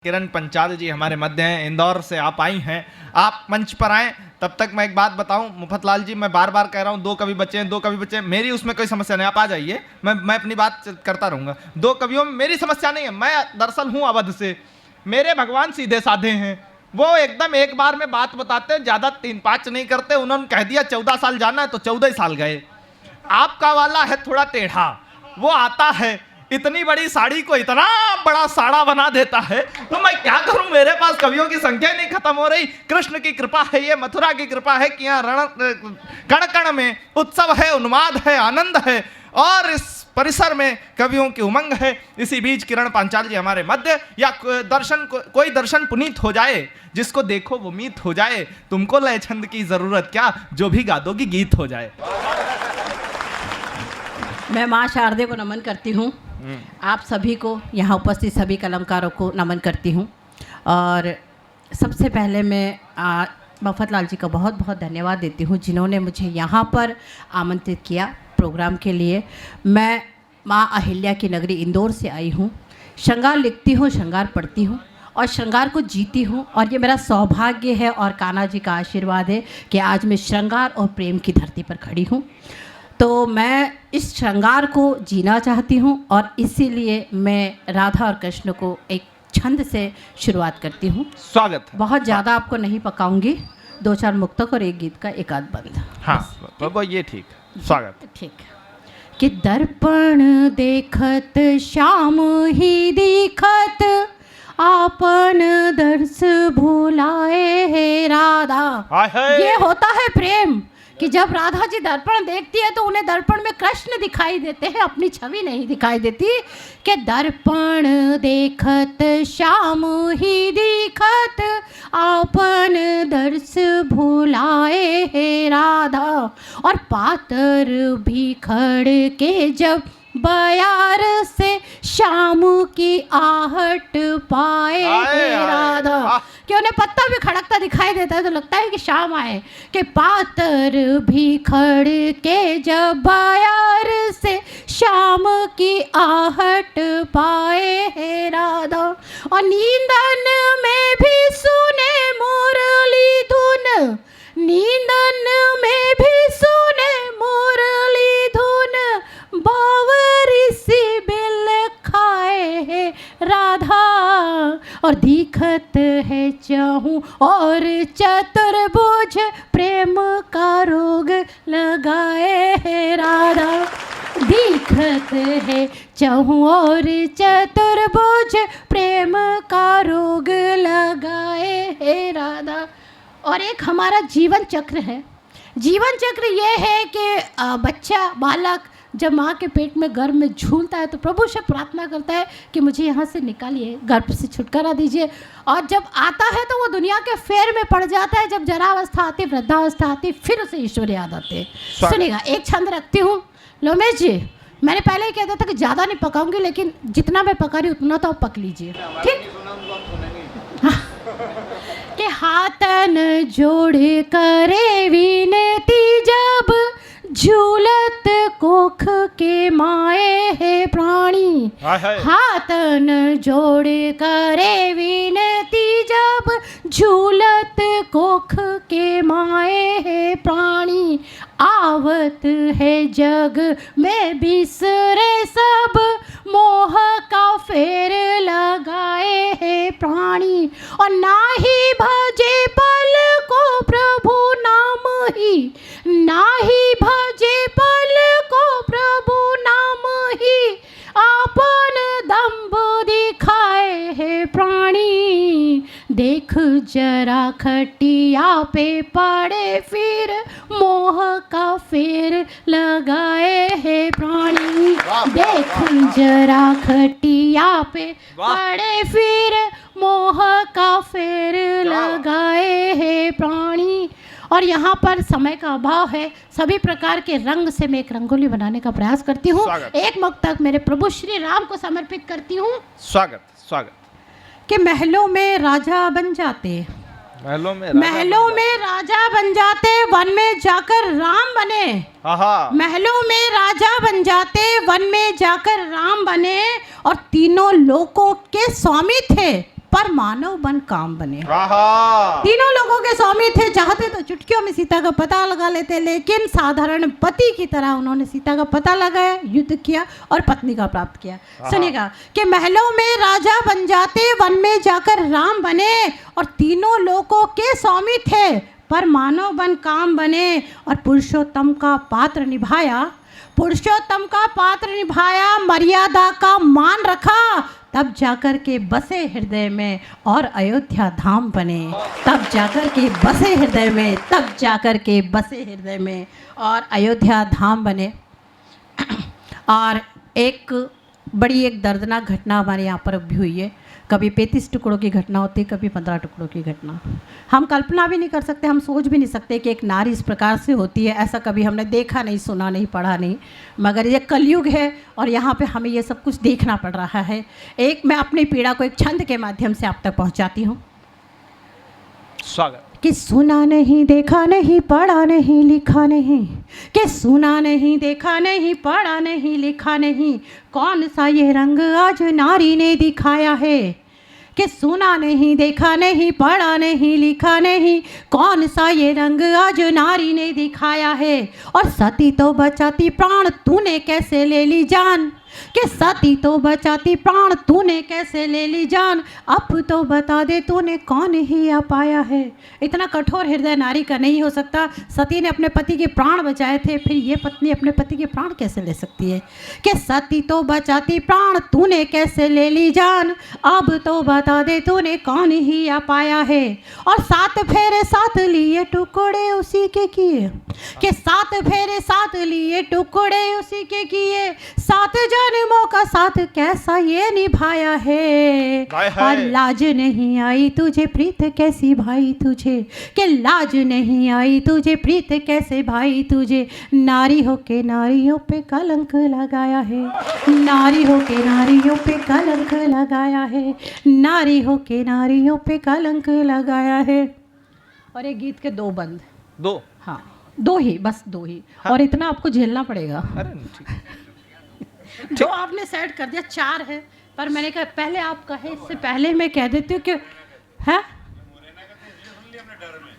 किरण पंचाल जी हमारे मध्य हैं, इंदौर से आप आई हैं। आप मंच पर आएँ। तब तक मैं एक बात बताऊं मुफतलाल जी, मैं बार बार कह रहा हूं दो कवि बचे हैं, मेरी उसमें कोई समस्या नहीं, आप आ जाइए, मैं अपनी बात करता रहूंगा। दो कवियों में मेरी समस्या नहीं है, मैं दरअसल हूं अवध से, मेरे भगवान सीधे साधे हैं, वो एकदम एक बार में बात बताते हैं, ज़्यादा 3-5 नहीं करते। उन्होंने कह दिया 14 साल जाना है तो 14 साल गए। आपका वाला है थोड़ा टेढ़ा, वो आता है इतनी बड़ी साड़ी को इतना बड़ा साड़ा बना देता है, तो मैं क्या करूं, मेरे पास कवियों की संख्या नहीं खत्म हो रही। कृष्ण की कृपा है, ये मथुरा की कृपा है कि यहाँ कण कण में उत्सव है, उन्माद है, आनंद है और इस परिसर में कवियों की उमंग है। इसी बीच किरण पांचाल जी हमारे मध्य, या कोई दर्शन पुनीत हो जाए, जिसको देखो वो मीत हो जाए, तुमको लय छंद की जरूरत क्या, जो भी गा दोगी गीत हो जाए। मैं माँ शारदे को नमन करती हूँ, आप सभी को, यहाँ उपस्थित सभी कलाकारों को नमन करती हूँ। और सबसे पहले मैं मफतलाल जी का बहुत बहुत धन्यवाद देती हूँ, जिन्होंने मुझे यहाँ पर आमंत्रित किया प्रोग्राम के लिए। मैं माँ अहिल्या की नगरी इंदौर से आई हूँ, श्रृंगार लिखती हूँ, श्रृंगार पढ़ती हूँ और श्रृंगार को जीती हूँ, और ये मेरा सौभाग्य है और कान्हा जी का आशीर्वाद है कि आज मैं श्रृंगार और प्रेम की धरती पर खड़ी हूँ। तो मैं इस श्रृंगार को जीना चाहती हूँ और इसीलिए मैं राधा और कृष्ण को एक छंद से शुरुआत करती हूँ। स्वागत है। बहुत ज़्यादा आपको नहीं पकाऊंगी, 2-4 मुक्तक और एक गीत का एक आध बंद। हाँ वो ये ठीक, स्वागत। ठीक कि दर्पण देखत श्याम ही दिखत, आपन दर्श भुलाए है राधा। ये होता है प्रेम कि जब राधा जी दर्पण देखती है तो उन्हें दर्पण में कृष्ण दिखाई देते हैं, अपनी छवि नहीं दिखाई देती। कि दर्पण देखत श्याम ही दिखत, आपन दर्श भुलाए है राधा। और पातर भी खड़ के जब बयार से शाम की आहट पाए राधा, कि उन्हें पत्ता भी खड़कता दिखाई देता है तो लगता है कि शाम आए। कि पातर भी खड़ के जब बयार से शाम की आहट पाए है राधा। और नींदन में भी सुने मुरली धुन, नींदन में भी सुने मुरली धुन, बावरी सी बिल खाए है राधा। और दिखत है चाहूं और चतुर्भुज, प्रेम का रोग लगाए है राधा। दिखत है चाहूं और चतुर्भुज, प्रेम का रोग लगाए है राधा। और एक हमारा जीवन चक्र है। जीवन चक्र ये है कि बच्चा बालक जब माँ के पेट में गर्भ में झूलता है तो प्रभु से प्रार्थना करता है कि मुझे यहाँ से निकालिए, गर्भ से छुटकारा दीजिए। और जब आता है तो वो दुनिया के फेर में पड़ जाता है। जब जरावस्था आती, वृद्धावस्था आती, फिर उसे ईश्वर याद आते हैं। सुनिएगा, एक छंद रखती हूँ। लोमेश जी, मैंने पहले ही कह दिया था कि ज़्यादा नहीं पकाऊंगी, लेकिन जितना मैं पका रही उतना तो आप पक लीजिए, ठीक? कि हाथन जोड़ करे विनती, जब झूलत कोख के माए है प्राणी। हाथन जोड़ करे विनती, जब झूलत कोख के माए है प्राणी। आवत है जग में बिसरे सब, मोह का फेर लगाए है प्राणी। और ना ही भजे पल को प्रभु नाम ही, ना ही भजे पल को प्रभु नाम ही, आपन दम्भ दिखाए है प्राणी। देख जरा खटिया पे पड़े फिर, मोह का फेर लगाए है प्राणी। देख जरा खटिया पे पड़े फिर, मोह का फेर लगाए है प्राणी। और यहाँ पर समय का अभाव है, सभी प्रकार के रंग से मैं एक रंगोली बनाने का प्रयास करती हूँ। एक मुक्तक मेरे प्रभु श्री राम को समर्पित करती हूँ। स्वागत, स्वागत। कि महलों में राजा बन जाते, महलों में राजा बन जाते, वन में जाकर राम बने। महलों में राजा बन जाते, वन में जाकर राम बने, और तीनों लोकों के स्वामी थे। पर मानव बन काम बने। आहा। तीनों लोगों के स्वामी थे, चाहते तो चुटकियों में सीता का पता लगा लेते, लेकिन साधारण पति की तरह उन्होंने सीता का पता लगाया, युद्ध किया और पत्नी का प्राप्त किया। सुनिएगा कि महलों में राजा बन जाते, वन में जाकर राम बने और तीनों लोगों के स्वामी थे, पर मानव बन काम बने और पुरुषोत्तम का पात्र निभाया, पुरुषोत्तम का पात्र निभाया, मर्यादा का मान रखा, तब जाकर के बसे हृदय में और अयोध्या धाम बने। तब जाकर के बसे हृदय में, तब जाकर के बसे हृदय में और अयोध्या धाम बने। और एक बड़ी एक दर्दनाक घटना हमारे यहाँ पर भी हुई है। कभी 35 टुकड़ों की घटना होती है, कभी 15 टुकड़ों की घटना। हम कल्पना भी नहीं कर सकते, हम सोच भी नहीं सकते कि एक नारी इस प्रकार से होती है। ऐसा कभी हमने देखा नहीं, सुना नहीं, पढ़ा नहीं। मगर ये कलयुग है और यहाँ पे हमें ये सब कुछ देखना पड़ रहा है। एक मैं अपनी पीड़ा को एक छंद के माध्यम से आप तक पहुँचाती हूँ। स्वागत। कि सुना नहीं, देखा नहीं, पढ़ा नहीं, लिखा नहीं, कि सुना नहीं, देखा नहीं, पढ़ा नहीं, लिखा नहीं, कौन सा ये रंग आज नारी ने दिखाया है। कि सुना नहीं, देखा नहीं, पढ़ा नहीं, लिखा नहीं, कौन सा ये रंग आज नारी ने दिखाया है। और सती तो बचाती प्राण, तूने कैसे ले ली जान। कि सती तो बचाती प्राण, तूने कैसे ले ली जान। अब तो बता दे तूने कौन ही आ पाया है। इतना कठोर हृदय नारी का नहीं हो सकता। सती ने अपने पति के प्राण बचाए थे, फिर ये पत्नी अपने पति के प्राण कैसे ले सकती है। कि सती तो बचाती प्राण, तूने कैसे ले ली जान। अब तो बता दे तूने कौन ही आ पाया है। और 7 फेरे 7 लिए टुकड़े उसी के किए। कि 7 फेरे 7 लिए टुकड़े उसी के किए, 7 जन्मों का साथ कैसा ये निभाया है। और लाज नहीं आई तुझे प्रीत कैसी भाई तुझे। कि लाज नहीं आई तुझे प्रीत कैसे भाई तुझे। नारी हो के नारियों पे कलंक लगाया है। नारी हो के नारियों पे कलंक लगाया है। नारी हो के नारियों पे कलंक लगाया है। और ये गीत के 2 बंद। 2? हाँ, 2 ही, बस 2 ही। हाँ। और इतना आपको झेलना पड़ेगा। अरे ठीक। जो आपने सेट कर दिया 4 है, पर मैंने कहा पहले आप कहे, इससे पहले मैं कह देती हूँ कि है।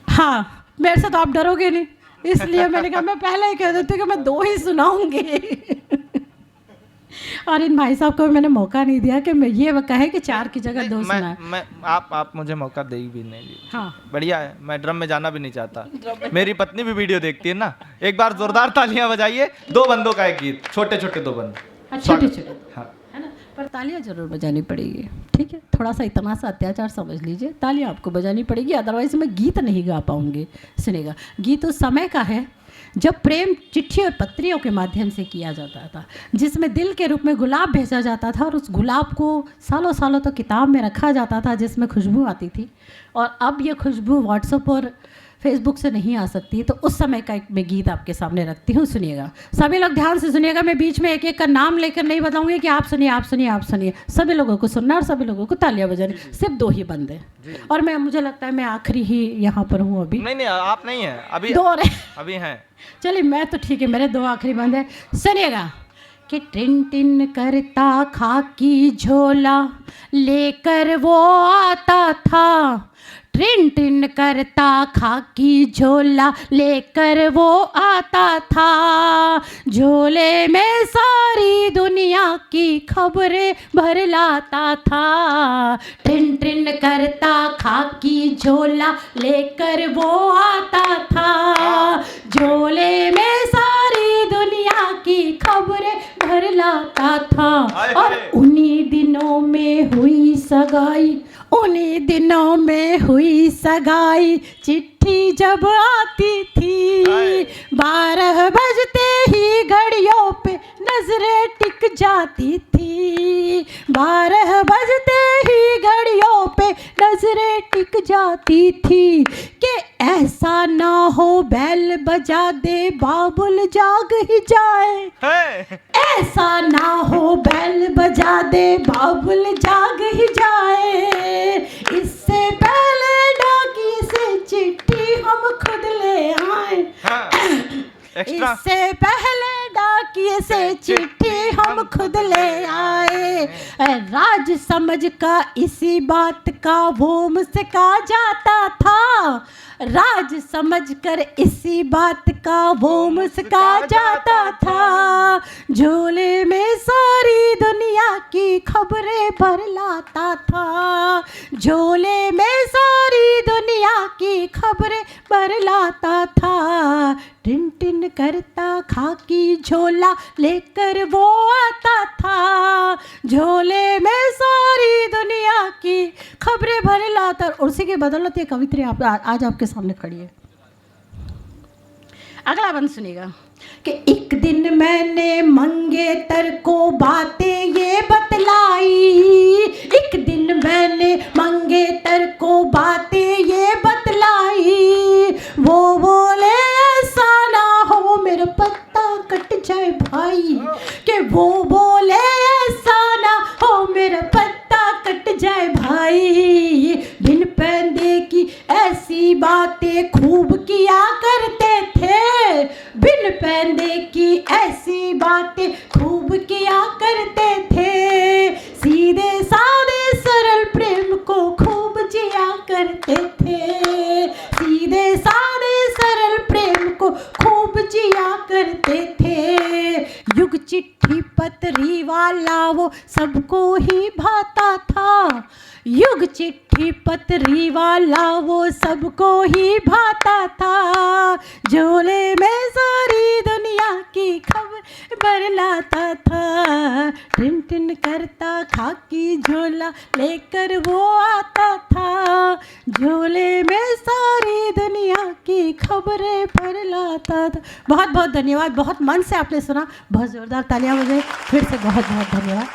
हाँ, मेरे से तो आप डरोगे नहीं, इसलिए मैंने कहा मैं पहले ही कह देती हूँ कि मैं 2 ही सुनाऊंगी। और इन भाई साहब को भी मैंने मौका नहीं दिया कि मैं ये कहे कि 4 की जगह 2 सुनाए। मैं आप मुझे मौका दे भी नहीं दी। हाँ, बढ़िया है, मैं ड्रम में जाना भी नहीं चाहता। मेरी पत्नी भी वीडियो देखती है ना। एक बार जोरदार तालियां बजाइए। 2 बंदों का एक गीत, छोटे छोटे 2 बंद। छोटे छोटे, हाँ, है ना। पर तालियां जरूर बजानी पड़ेगी, ठीक है। थोड़ा सा इतना सा अत्याचार समझ लीजिए, तालियां आपको बजानी पड़ेगी, अदरवाइज मैं गीत नहीं गा पाऊंगी। सुनेगा, गीत उस समय का है जब प्रेम चिट्ठी और पत्रियों के माध्यम से किया जाता था, जिसमें दिल के रूप में गुलाब भेजा जाता था और उस गुलाब को सालों सालों तो किताब में रखा जाता था जिसमें खुशबू आती थी। और अब ये खुशबू व्हाट्सएप और फेसबुक से नहीं आ सकती है। तो उस समय का एक मैं गीत आपके सामने रखती हूँ, सुनिएगा। सभी लोग ध्यान से सुनिएगा। मैं बीच में एक एक का नाम लेकर नहीं बताऊंगी कि आप सुनिए, आप सुनिए, आप सुनिए। सभी लोगों को सुनना और सभी लोगों को तालियां बजानी। सिर्फ 2 ही बंद हैं और मुझे लगता है मैं आखिरी ही यहाँ पर हूँ अभी। नहीं, आप नहीं है अभी, 2 रहे अभी हैं। चलिए, मैं तो ठीक है, मेरे 2 आखिरी बंद है। सुनिएगा कि टिन टिन करता खाकी झोला लेकर वो आता था। टिन टिन करता खाकी झोला लेकर वो आता था। झोले में सारी दुनिया की खबरें भर लाता था। टिन टिन करता खाकी झोला लेकर वो आता था। झोले में सारी दुनिया की खबरें भर लाता था। और उन्हीं दिनों में हुई सगाई, उन्हीं दिनों में हुई सगाई। चिट्ठी जब आती थी 12 बजते ही घड़ियों पे नजरें टिक जाती थी। 12 बजते ही घड़ियों पे नजरें टिक जाती थी। कि ऐसा ना हो बैल बजा दे बाबुल जाग ही जाए। ऐसा ना हो बैल बजा दे बाबुल जाग ही जाए। इससे पहले डाकी से चिट्ठी हम खुद ले आए। इससे पहले डाकिए से चिट्ठी हम हम खुद ले आए। राज समझ का इसी बात का वो मुस्का जाता था, राज समझकर इसी बात का वो मुस्का जाता था। झोले में सारी दुनिया की खबरें भर लाता था, झोले में सारी दुनिया की खबरें भर लाता था। टिन टिन करता खाकी झोला लेकर वो आता था, झोले में सारी दुनिया की खबरें भर लाता। और उसी के बदौलत ये कवित्री आज आपके सामने खड़ी है। अगला बंद सुनिएगा कि एक दिन मैंने मंगेतर को बातें ये बतलाई, एक दिन मैंने मंगेतर को बातें ये बतलाई। वो बोले ऐसा ना हो मेरा पत्ता कट जाए भाई, कि वो बोले ऐसा ना हो मेरा पत्ता कट जाए भाई। बिन पैंदे की ऐसी बातें खूब किया करते थे, बिन पैंदे की ऐसी बातें खूब किया करते थे। सीधे साधे सरल प्रेम को खूब जिया करते थे, सीधे साधे सरल प्रेम को खूब जिया करते थे। युग चिट्ठी पत्री वाला वो सबको ही भाता था, युग चिट्ठी पत्री वाला वो सबको ही भाता था। झोले में सारी दुनिया की खबर भर लाता था, टिन टिन करता खाकी झोला लेकर वो आता था। झोले में सारी दुनिया की खबरें भर लाता था। बहुत बहुत धन्यवाद, बहुत मन से आपने सुना, बहुत ज़ोरदार तालियां बजाई। फिर से बहुत बहुत धन्यवाद।